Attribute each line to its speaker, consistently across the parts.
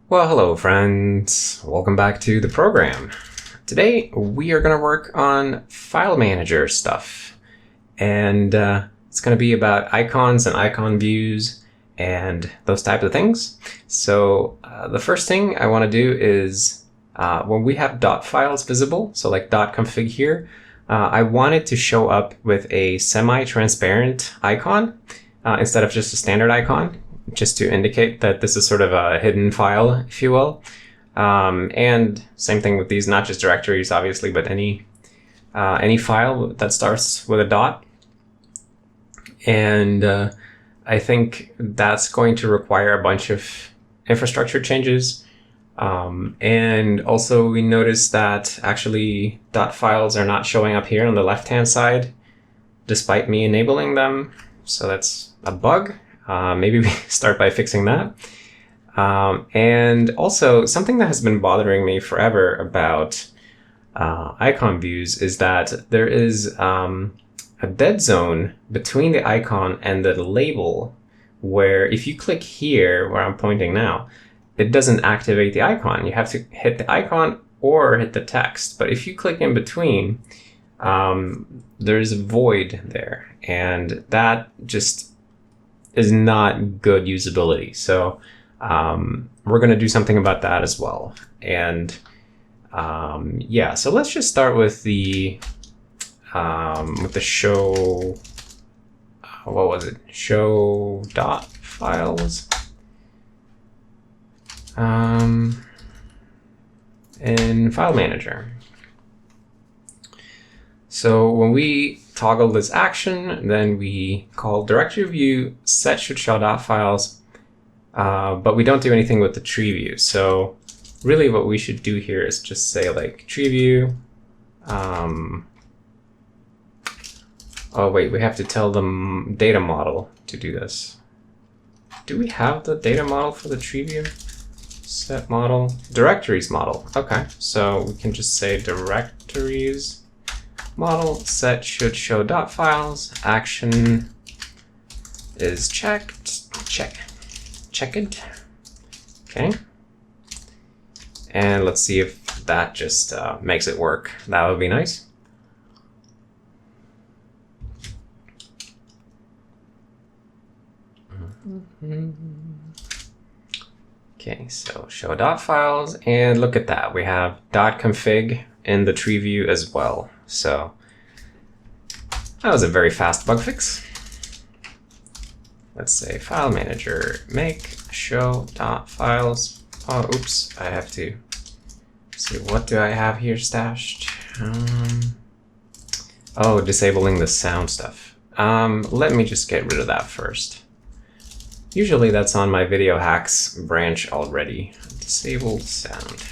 Speaker 1: Well, hello friends. Welcome back to the program. Today we are going to work on file manager stuff, and it's going to be about icons and icon views and those types of things. So the first thing I want to do is when we have dot files visible, so like .config here, I want it to show up with a semi-transparent icon instead of just a standard icon, just to indicate that this is sort of a hidden file, if you will. And same thing with these, not just directories, obviously, but any file that starts with a dot. And I think that's going to require a bunch of infrastructure changes. And also we noticed that actually dot files are not showing up here on the left-hand side, despite me enabling them. So that's a bug. Maybe we start by fixing that. And also something that has been bothering me forever about icon views is that there is a dead zone between the icon and the label, where if you click here where I'm pointing now, it doesn't activate the icon. You have to hit the icon or hit the text. But if you click in between, there's a void there, and that just is not good usability. So we're going to do something about that as well. And yeah, so let's just start with the show. What was it? Show dot files. In File Manager. So when we toggle this action, then we call directory view set should show dot files, but we don't do anything with the tree view. So really what we should do here is just say like tree view. Oh wait, we have to tell the data model to do this. Do we have the data model for the tree view? Set model, directories model. Okay, so we can just say directories model set should show dot files. Action is checked. Checked. Okay. And let's see if that just makes it work. That would be nice. Okay, so show dot files, and look at that. We have .config in the tree view as well. So that was a very fast bug fix. Let's say file manager make show dot files. Oh, oops, I have to see, what do I have here stashed? Oh, disabling the sound stuff. Let me just get rid of that first. Usually that's on my video hacks branch already. Disable sound.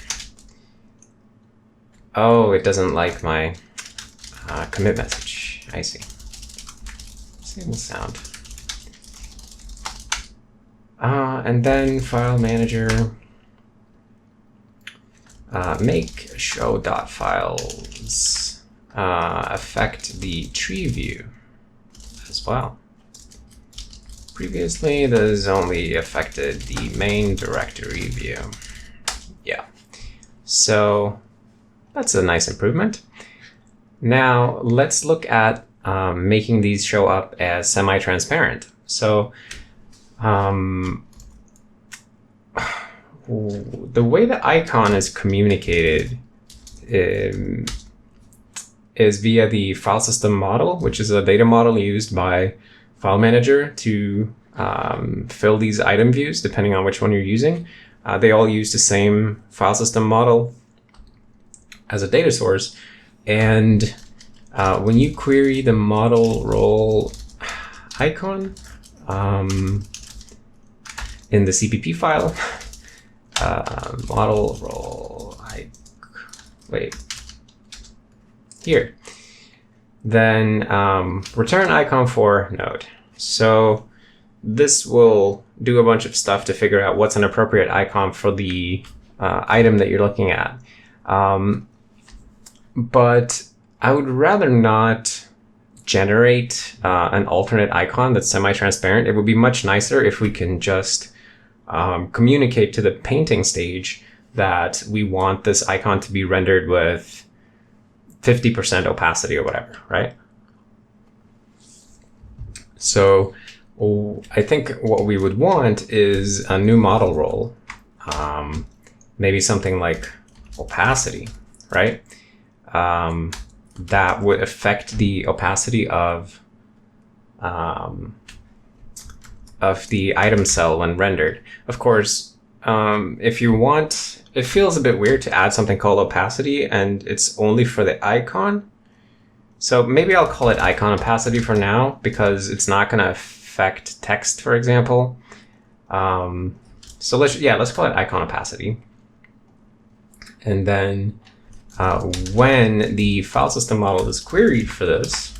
Speaker 1: Oh, it doesn't like my commit message. I see. Disable sound. And then file manager make show dot files affect the tree view as well. Previously, this only affected the main directory view. Yeah, so that's a nice improvement. Now let's look at making these show up as semi-transparent. So the way the icon is communicated is via the file system model, which is a data model used by File Manager to fill these item views depending on which one you're using. They all use the same file system model as a data source. And when you query the model role icon in the CPP file, model role, here, then return icon for node. So this will do a bunch of stuff to figure out what's an appropriate icon for the item that you're looking at. But I would rather not generate an alternate icon that's semi-transparent. It would be much nicer if we can just communicate to the painting stage that we want this icon to be rendered with 50% opacity or whatever, right? So I think what we would want is a new model role, maybe something like opacity, right? That would affect the opacity of the item cell when rendered. Of course, if you want, it feels a bit weird to add something called opacity and it's only for the icon. So maybe I'll call it icon opacity for now because it's not going to affect text, for example. So let's call it icon opacity. And then when the file system model is queried for this,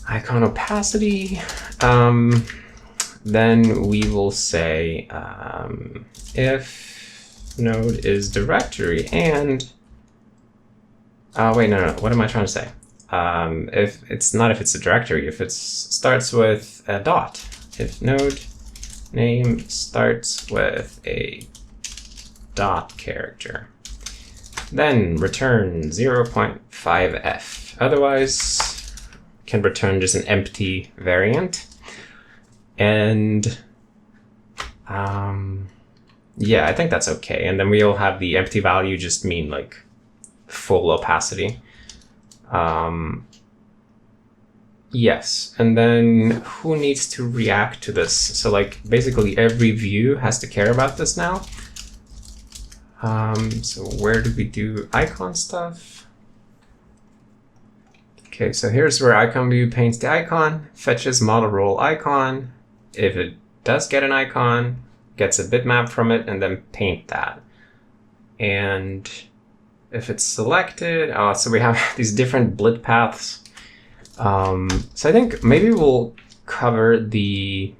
Speaker 1: icon opacity, then we will say if node is directory and wait, no, what am I trying to say? If it's a directory, if it starts with a dot, if node name starts with a dot character, then return 0.5f. Otherwise, can return just an empty variant. And yeah, I think that's okay. And then we'll have the empty value just mean like full opacity. Yes, and then who needs to react to this? So like basically every view has to care about this now. So where do we do icon stuff? Okay, so here's where icon view paints the icon, fetches model role icon. If it does get an icon, gets a bitmap from it, and then paint that. And if it's selected, so we have these different blit paths. So I think maybe we'll cover the,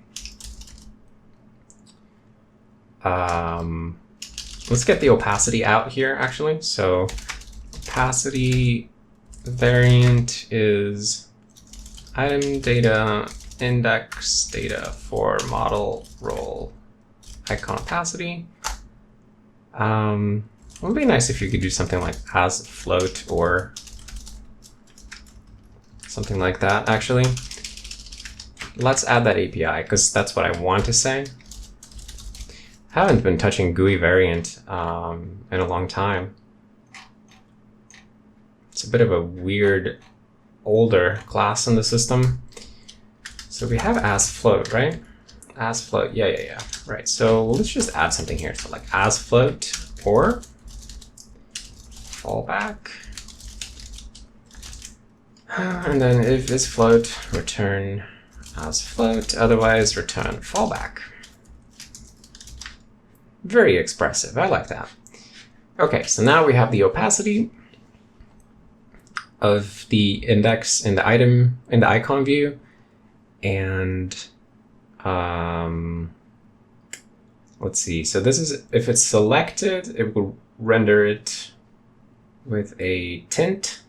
Speaker 1: let's get the opacity out here actually. So opacity variant is item data, index data for model role icon opacity. It would be nice if you could do something like as float or something like that, actually. Let's add that API, because that's what I want to say. I haven't been touching GUI variant in a long time. It's a bit of a weird, older class in the system. So we have as float, right? As float, yeah. Right, so let's just add something here. So like as float or fallback. And then if is float, return as float, otherwise return fallback. Very expressive, I like that. Okay, so now we have the opacity of the index in the item, in the icon view. And let's see, so this is, if it's selected, it will render it with a tint.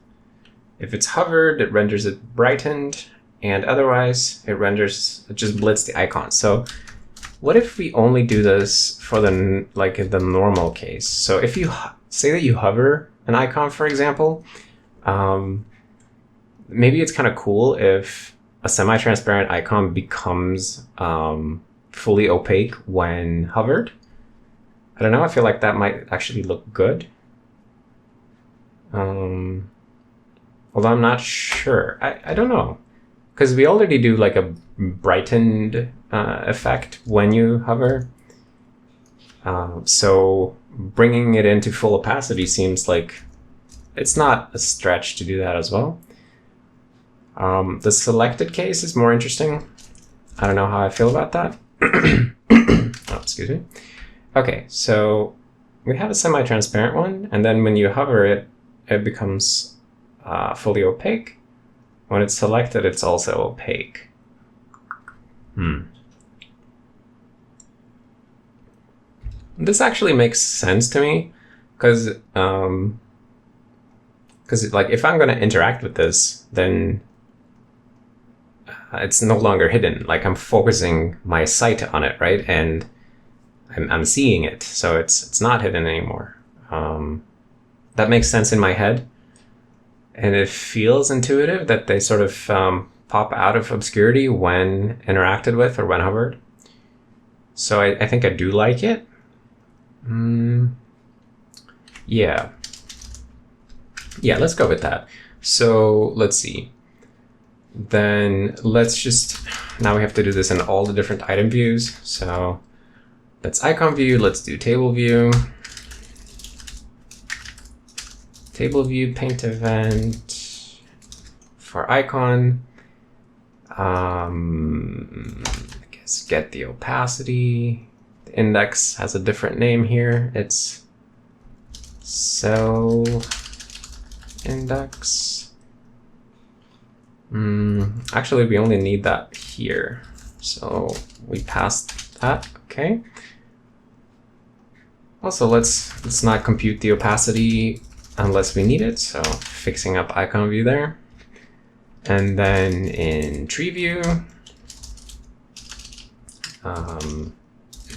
Speaker 1: If it's hovered, it renders it brightened, and otherwise it just blits the icon. So what if we only do this for the, like in the normal case? So if you say that you hover an icon, for example, maybe it's kind of cool if a semi-transparent icon becomes fully opaque when hovered. I don't know, I feel like that might actually look good. Although I'm not sure. I don't know. Because we already do like a brightened effect when you hover. So bringing it into full opacity seems like it's not a stretch to do that as well. The selected case is more interesting. I don't know how I feel about that. Oh, excuse me. Okay, so we have a semi-transparent one, and then when you hover it, it becomes fully opaque. When it's selected, it's also opaque. This actually makes sense to me, because like if I'm going to interact with this, then it's no longer hidden. Like I'm focusing my sight on it, right? And I'm seeing it, so it's not hidden anymore. That makes sense in my head, and it feels intuitive that they sort of pop out of obscurity when interacted with or when hovered. So I think I do like it. Yeah, let's go with that. So let's see. Then let's just, now we have to do this in all the different item views. So that's icon view. Let's do table view. Table view paint event for icon. I guess get the opacity. The index has a different name here. It's cell index. Actually, we only need that here. So we passed that, okay. Also, let's not compute the opacity unless we need it. So fixing up icon view there. And then in tree view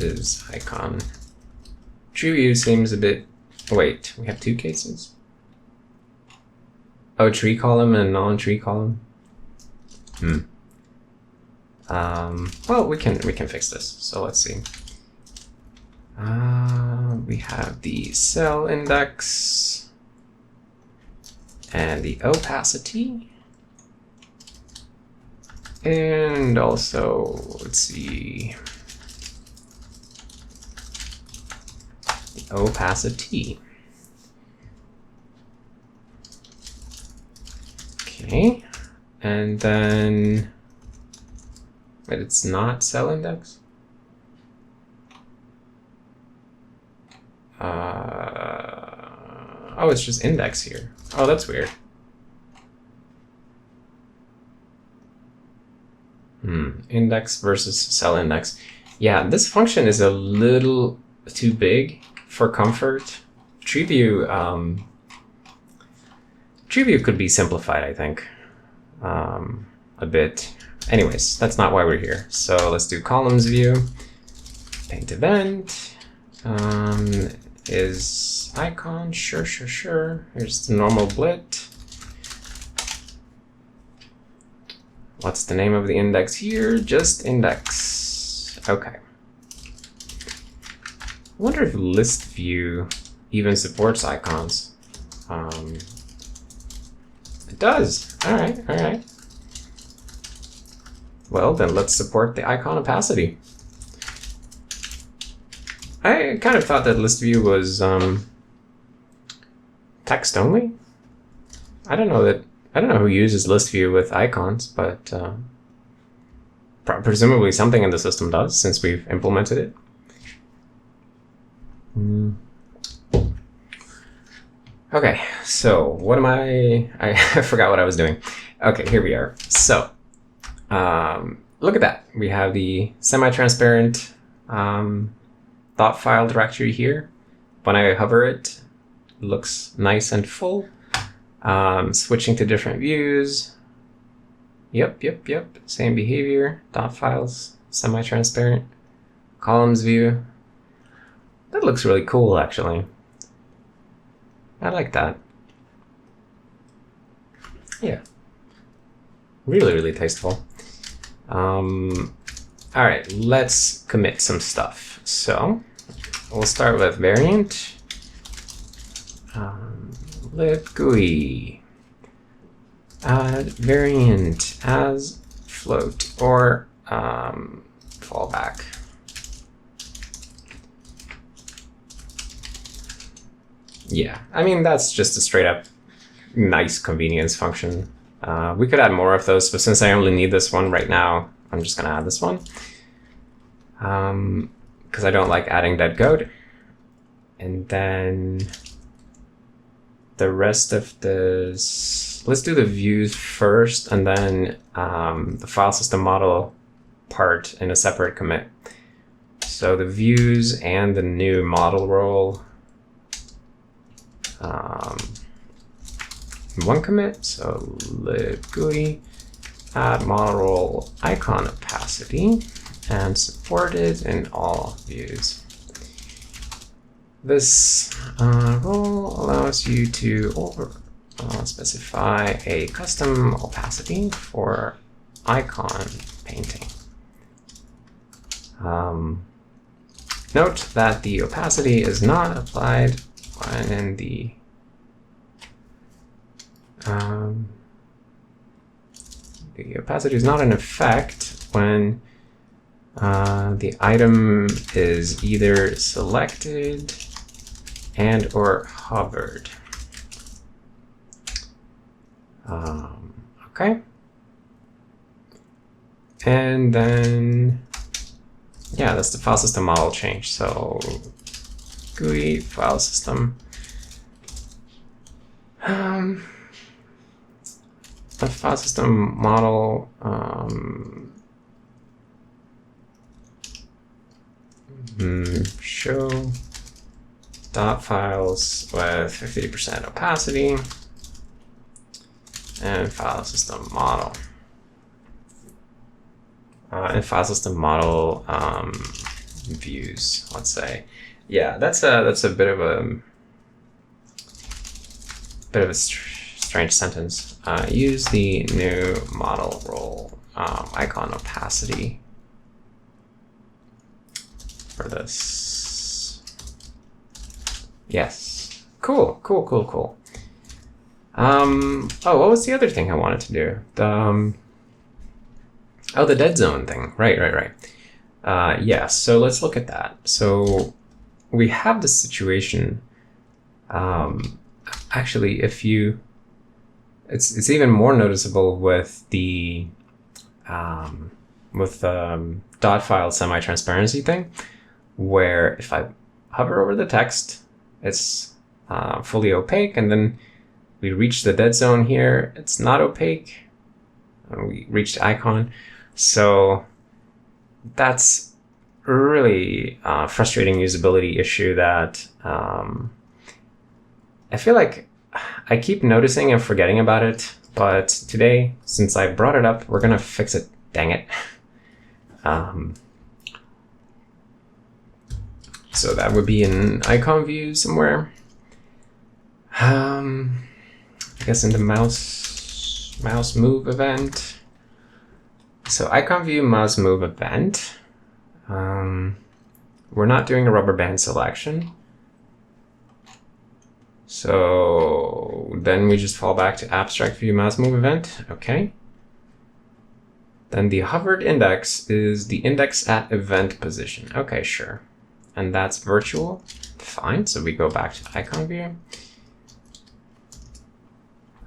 Speaker 1: is icon. Tree view seems a bit, wait, we have two cases? Oh, tree column and non-tree column. Well, we can fix this. So let's see. We have the cell index and the opacity, and also let's see, the opacity. Okay. And then, but it's not cell index. Oh, it's just index here. Oh, that's weird. Index versus cell index. Yeah, this function is a little too big for comfort. Tree view could be simplified, I think. A bit. Anyways, that's not why we're here. So let's do columns view. Paint event is icon. Sure. Here's the normal blit. What's the name of the index here? Just index. Okay. I wonder if list view even supports icons. It does. All right. Well, then let's support the icon opacity. I kind of thought that list view was text only. I don't know who uses list view with icons, but presumably something in the system does, since we've implemented it. Okay, so what am I forgot what I was doing. Okay, here we are. So look at that. We have the semi-transparent dot file directory here. When I hover it, it looks nice and full. Switching to different views. Yep. Same behavior. Dot files, semi-transparent. Columns view. That looks really cool, actually. I like that. Yeah. Really tasteful. All right, let's commit some stuff. So we'll start with variant. Lib GUI. Add variant as float or fallback. Yeah, I mean, that's just a straight up nice convenience function. We could add more of those, but since I only need this one right now, I'm just gonna add this one. Because I don't like adding dead code. And then the rest of this, let's do the views first, and then the file system model part in a separate commit. So the views and the new model role, one commit. So lib GUI add model role icon opacity and support it in all views. This role allows you to specify a custom opacity for icon painting. Note that the opacity is not applied when in the opacity is not in effect when the item is either selected and or hovered. Okay. And then, yeah, that's the file system model change. So GUI file system. The file system model show dot files with 50% opacity and file system model. And file system model views, let's say. Yeah, that's a bit of a strange sentence. Use the new model role icon opacity for this. Yes. Cool. Oh, what was the other thing I wanted to do? Oh, the dead zone thing. Right. Yeah, so let's look at that. So we have this situation. Actually, if you, it's even more noticeable with the dot file semi-transparency thing, where if I hover over the text, it's fully opaque, and then we reach the dead zone here, it's not opaque. We reached icon. So that's a really frustrating usability issue that I feel like I keep noticing and forgetting about it, but today, since I brought it up, we're gonna fix it, dang it. So that would be an icon view somewhere. I guess in the mouse move event. So icon view mouse move event. We're not doing a rubber band selection. So then we just fall back to abstract view mouse move event. Okay. Then the hovered index is the index at event position. Okay, sure. And that's virtual. Fine. So we go back to icon view.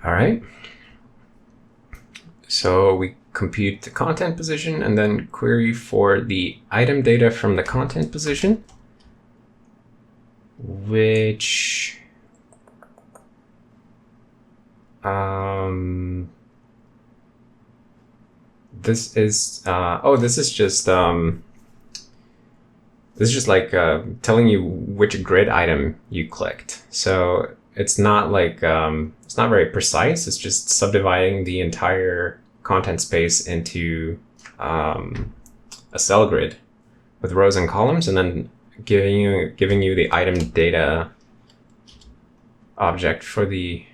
Speaker 1: All right. So we compute the content position and then query for the item data from the content position, which this is just like telling you which grid item you clicked. So it's not like it's not very precise. It's just subdividing the entire content space into a cell grid with rows and columns, and then giving you the item data object for the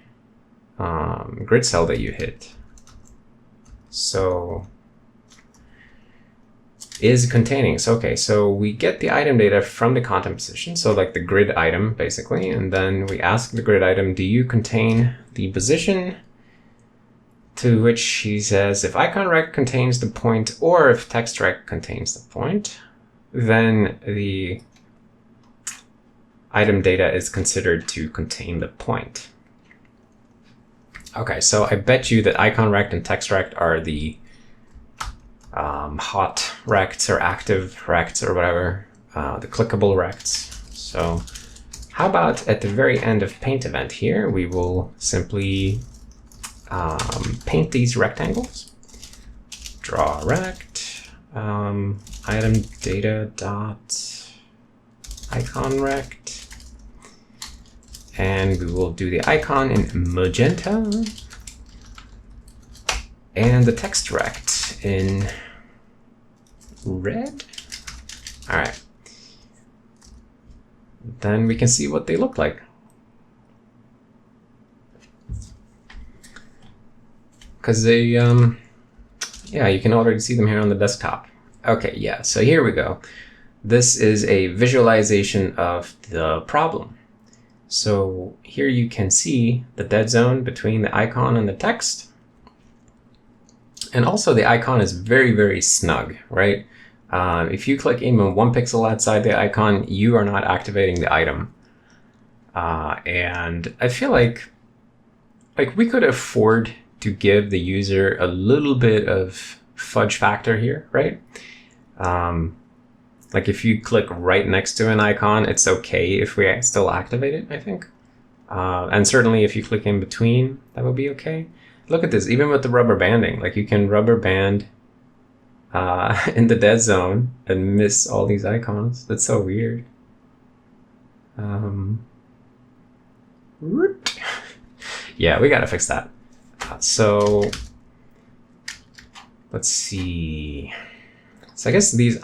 Speaker 1: grid cell that you hit. So is containing. So okay, so we get the item data from the content position, so like the grid item basically, and then we ask the grid item, do you contain the position? To which he says, if icon rect contains the point or if text rect contains the point, then the item data is considered to contain the point. Okay, so I bet you that icon rect and text rect are the hot rects or active rects or whatever, the clickable rects. So how about at the very end of paint event here, we will simply paint these rectangles. Draw rect, item data dot icon rect, and we will do the icon in magenta, and the text rect in red. All right. Then we can see what they look like. Because they, yeah, you can already see them here on the desktop. Okay, yeah, so here we go. This is a visualization of the problem. So here you can see the dead zone between the icon and the text. And also the icon is very, very snug, right? If you click even 1 pixel outside the icon, you are not activating the item. And I feel like we could afford to give the user a little bit of fudge factor here, right? Like if you click right next to an icon, it's okay if we still activate it, I think. And certainly if you click in between, that would be okay. Look at this, even with the rubber banding, like you can rubber band in the dead zone and miss all these icons. That's so weird. Yeah, we gotta fix that. So let's see. So I guess these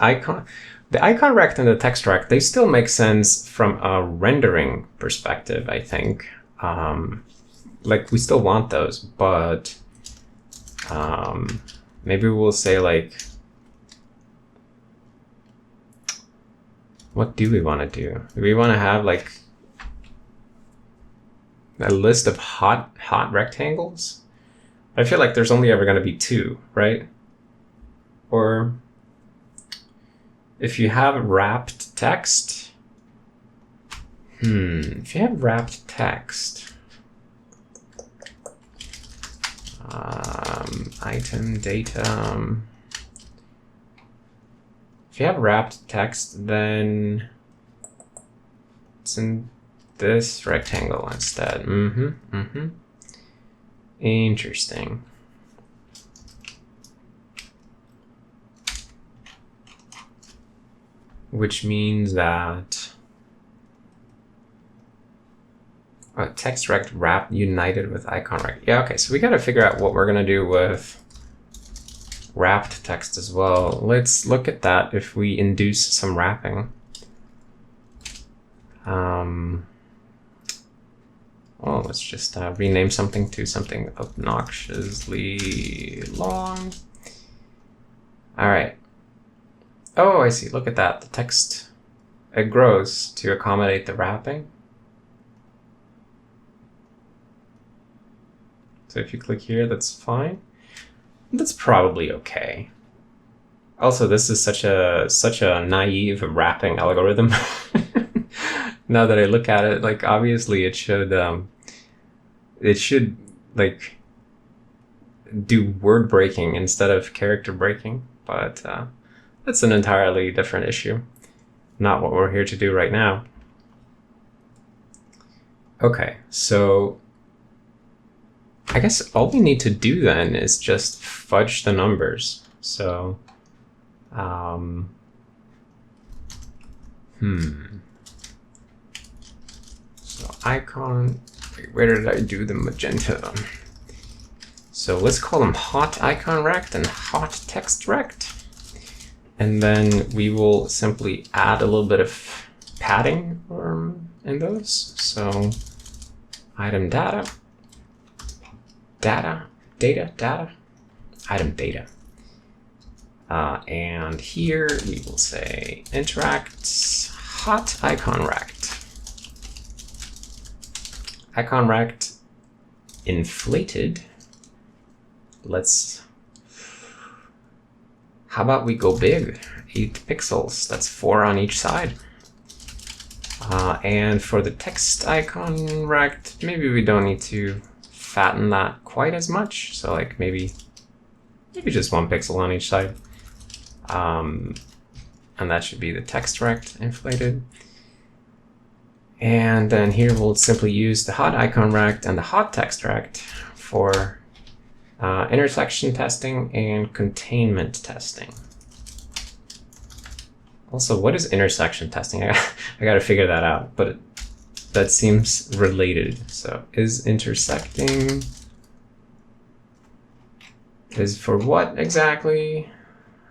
Speaker 1: the icon rect and the text rect, they still make sense from a rendering perspective, I think. Like we still want those, but maybe we'll say like, what do we want to do? Do we want to have like a list of hot rectangles? I feel like there's only ever going to be 2, right? Or if you have wrapped text, if you have wrapped text, item data, if you have wrapped text, then it's in this rectangle instead. Interesting. Which means that text rect wrap united with icon rect. Yeah, okay, so we got to figure out what we're going to do with wrapped text as well. Let's look at that if we induce some wrapping. Well, let's just rename something to something obnoxiously long. All right. Oh, I see. Look at that. The text, it grows to accommodate the wrapping. So if you click here, that's fine. That's probably okay. Also, this is such a naive wrapping algorithm. Now that I look at it, like obviously it should like do word breaking instead of character breaking, but that's an entirely different issue. Not what we're here to do right now. Okay, so I guess all we need to do then is just fudge the numbers. So, So icon, wait, where did I do the magenta? So let's call them hot icon rect and hot text rect. And then we will simply add a little bit of padding in those. So item data, item data. And here we will say interacts hot icon rect. Icon rect inflated. How about we go big? 8 pixels. That's 4 on each side. And for the text icon rect, maybe we don't need to fatten that quite as much. So like maybe just 1 pixel on each side. And that should be the text rect inflated. And then here we'll simply use the hot icon rect and the hot text rect for intersection testing and containment testing. Also, what is intersection testing? I got to figure that out, but that seems related. So is intersecting. is for what exactly?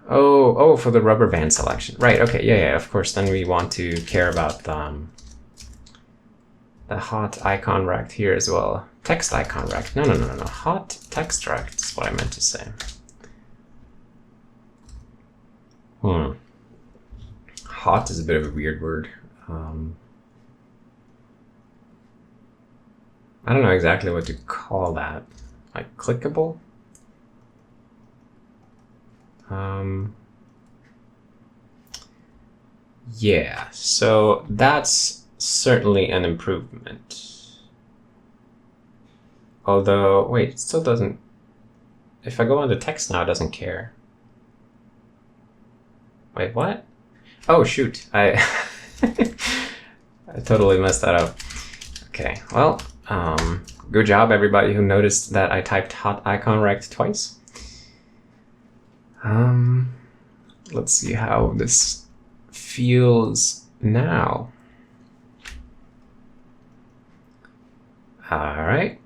Speaker 1: Oh, for the rubber band selection. Right, okay, yeah, of course. Then we want to care about the hot icon rect here as well. Text icon rect. No. Hot text rect is what I meant to say. Hot is a bit of a weird word. I don't know exactly what to call that. Like clickable? Yeah, so that's certainly an improvement. Although, wait, it still doesn't. If I go into text now, it doesn't care. Wait, what? Oh, shoot. I totally messed that up. Okay, well, good job, everybody who noticed that I typed hot icon rect twice. Let's see how this feels now. All right.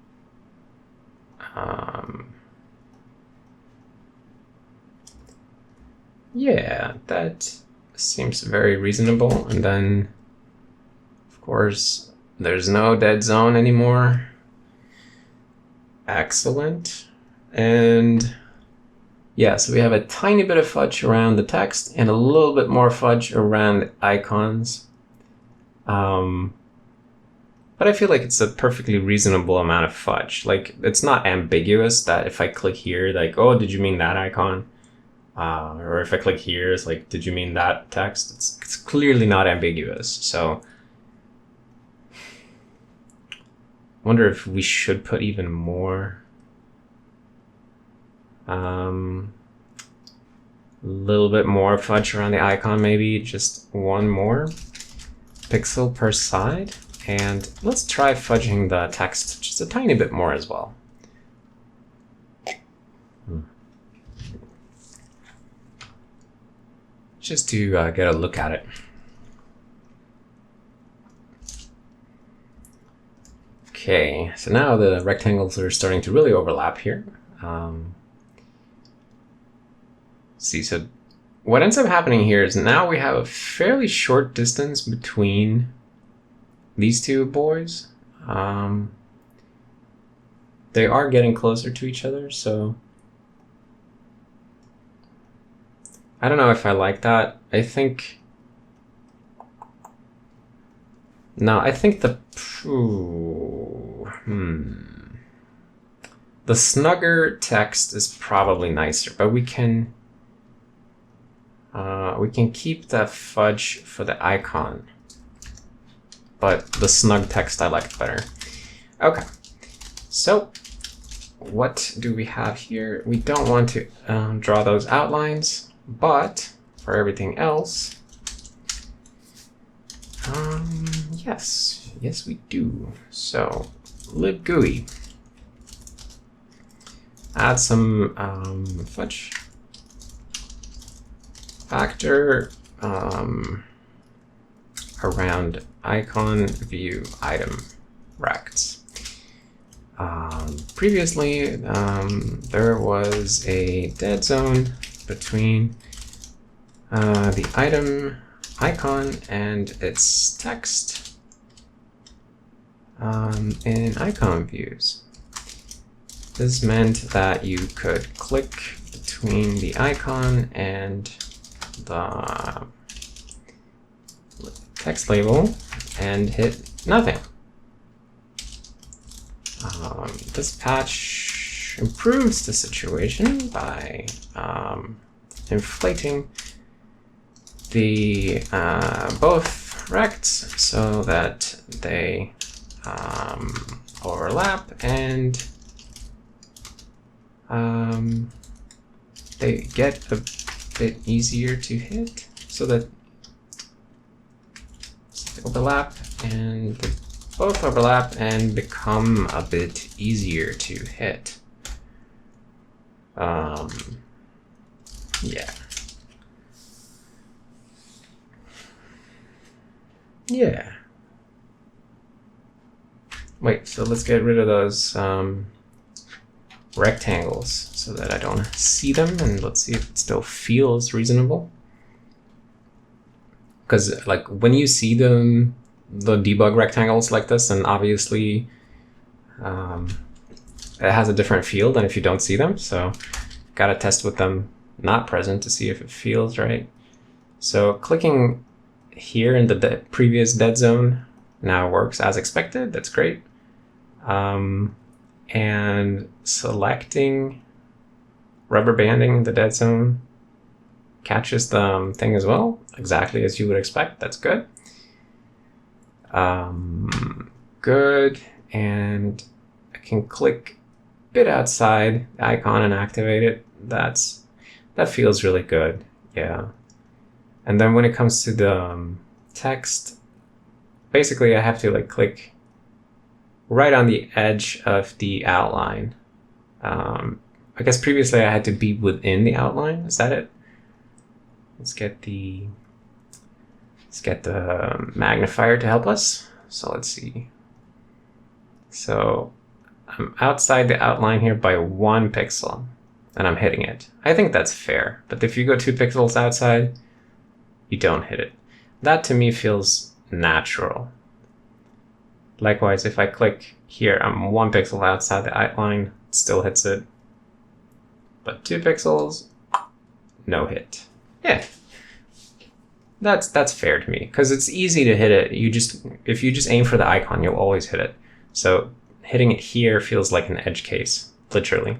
Speaker 1: Yeah, that seems very reasonable. And then, of course, there's no dead zone anymore. Excellent. And yeah, so we have a tiny bit of fudge around the text and a little bit more fudge around the icons. But I feel like it's a perfectly reasonable amount of fudge. Like, it's not ambiguous that if I click here, like, oh, did you mean that icon? Or if I click here, it's like, did you mean that text? It's clearly not ambiguous. So I wonder if we should put even more. A little bit more fudge around the icon, maybe just one more pixel per side. And let's try fudging the text just a tiny bit more as well. Just to get a look at it. Okay, so now the rectangles are starting to really overlap here. See, so what ends up happening here is now we have a fairly short distance between these two boys. They are getting closer to each other, so I don't know if I like that. I think the snugger text is probably nicer, but we can keep the fudge for the icon, but the snug text I liked better. Okay, so what do we have here? We don't want to draw those outlines, but for everything else, yes we do. So libgui, add some fudge factor around icon view item rects. Previously, there was a dead zone between the item icon and its text in icon views. This meant that you could click between the icon and the text label and hit nothing. This patch improves the situation by inflating the both rects so that they overlap and they get a bit easier to hit, so that they overlap and they both overlap and become a bit easier to hit. Yeah. Wait, so let's get rid of those rectangles so that I don't see them, and let's see if it still feels reasonable. Because like when you see the debug rectangles like this, then obviously it has a different feel than if you don't see them. So gotta test with them not present to see if it feels right. So clicking here in the previous dead zone now works as expected. That's great. And selecting rubber banding the dead zone catches the thing as well, exactly as you would expect. That's good. Good. And I can click a bit outside the icon and activate it. That feels really good. Yeah. And then when it comes to the text, basically I have to like click right on the edge of the outline. I guess previously I had to be within the outline. Is that it? Let's get the magnifier to help us. So let's see. So I'm outside the outline here by 1 pixel and I'm hitting it. I think that's fair, but if you go 2 pixels outside, you don't hit it. That to me feels natural. Likewise, if I click here, I'm 1 pixel outside the outline, it still hits it. But 2 pixels, no hit. Yeah, that's fair to me because it's easy to hit it. If you just aim for the icon, you'll always hit it. So hitting it here feels like an edge case, literally.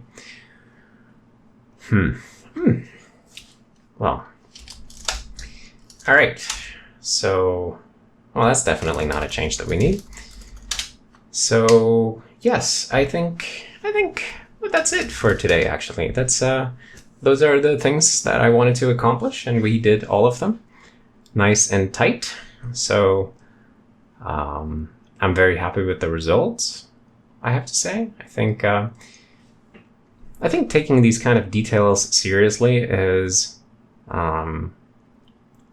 Speaker 1: Well, all right. So, well, that's definitely not a change that we need. So yes, I think that's it for today. Actually, those are the things that I wanted to accomplish, and we did all of them, nice and tight. So I'm very happy with the results, I have to say. I think taking these kind of details seriously is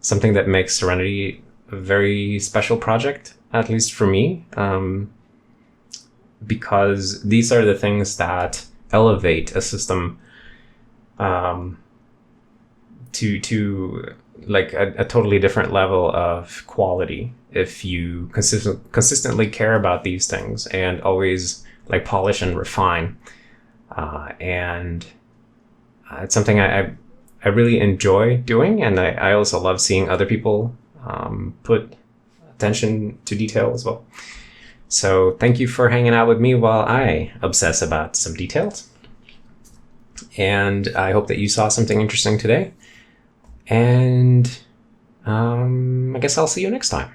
Speaker 1: something that makes Serenity a very special project, at least for me, because these are the things that elevate a system to like a totally different level of quality if you consistently care about these things and always like polish and refine. And it's something I really enjoy doing, and I also love seeing other people put attention to detail as well. So thank you for hanging out with me while I obsess about some details. And I hope that you saw something interesting today. And I guess I'll see you next time.